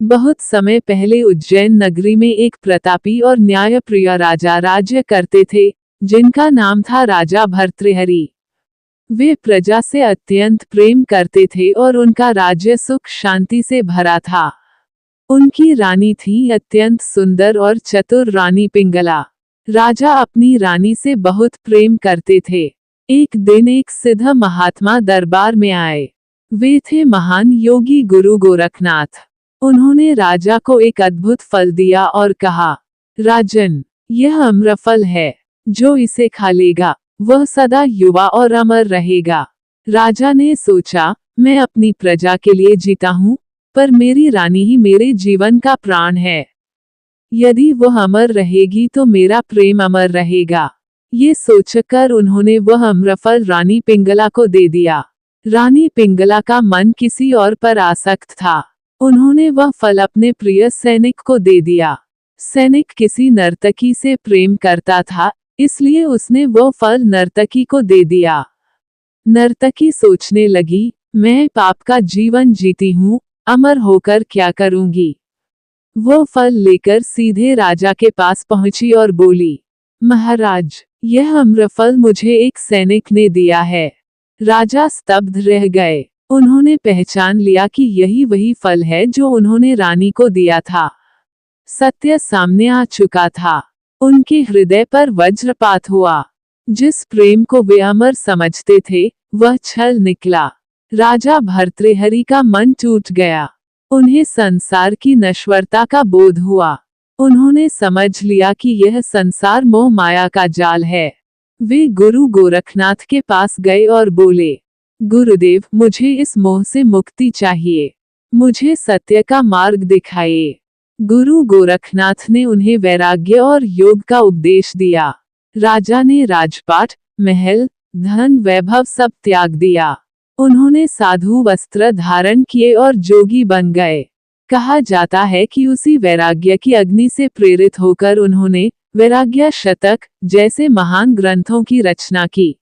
बहुत समय पहले उज्जैन नगरी में एक प्रतापी और न्यायप्रिय राजा राज्य करते थे, जिनका नाम था राजा भर्तृहरि। वे प्रजा से अत्यंत प्रेम करते थे और उनका राज्य सुख शांति से भरा था। उनकी रानी थी अत्यंत सुंदर और चतुर रानी पिंगला। राजा अपनी रानी से बहुत प्रेम करते थे। एक दिन एक सिद्ध महात्मा दरबार में आए। वे थे महान योगी गुरु गोरखनाथ। उन्होंने राजा को एक अद्भुत फल दिया और कहा, राजन, यह अम्रफल है। जो इसे खा लेगा वह सदा युवा और अमर रहेगा। राजा ने सोचा, मैं अपनी प्रजा के लिए जीता हूँ, पर मेरी रानी ही मेरे जीवन का प्राण है। यदि वह अमर रहेगी तो मेरा प्रेम अमर रहेगा। ये सोचकर उन्होंने वह अम्रफल रानी पिंगला को दे दिया। रानी पिंगला का मन किसी और पर आसक्त था। उन्होंने वह फल अपने प्रिय सैनिक को दे दिया। सैनिक किसी नर्तकी से प्रेम करता था, इसलिए उसने वह फल नर्तकी को दे दिया। नर्तकी सोचने लगी, मैं पाप का जीवन जीती हूँ, अमर होकर क्या करूंगी। वो फल लेकर सीधे राजा के पास पहुंची और बोली, महाराज, यह अम्रफल मुझे एक सैनिक ने दिया है। राजा स्तब्ध रह गए। उन्होंने पहचान लिया कि यही वही फल है जो उन्होंने रानी को दिया था। सत्य सामने आ चुका था। उनके हृदय पर वज्रपात हुआ। जिस प्रेम को वे अमर समझते थे, वह छल निकला। राजा भर्तृहरि का मन टूट गया। उन्हें संसार की नश्वरता का बोध हुआ। उन्होंने समझ लिया कि यह संसार मोह माया का जाल है। वे गुरु गोरखनाथ के पास गए और बोले, गुरुदेव, मुझे इस मोह से मुक्ति चाहिए। मुझे सत्य का मार्ग दिखाइए। गुरु गोरखनाथ ने उन्हें वैराग्य और योग का उपदेश दिया। राजा ने राजपाट, महल, धन वैभव सब त्याग दिया। उन्होंने साधु वस्त्र धारण किए और जोगी बन गए। कहा जाता है कि उसी वैराग्य की अग्नि से प्रेरित होकर उन्होंने वैराग्य शतक जैसे महान ग्रंथों की रचना की।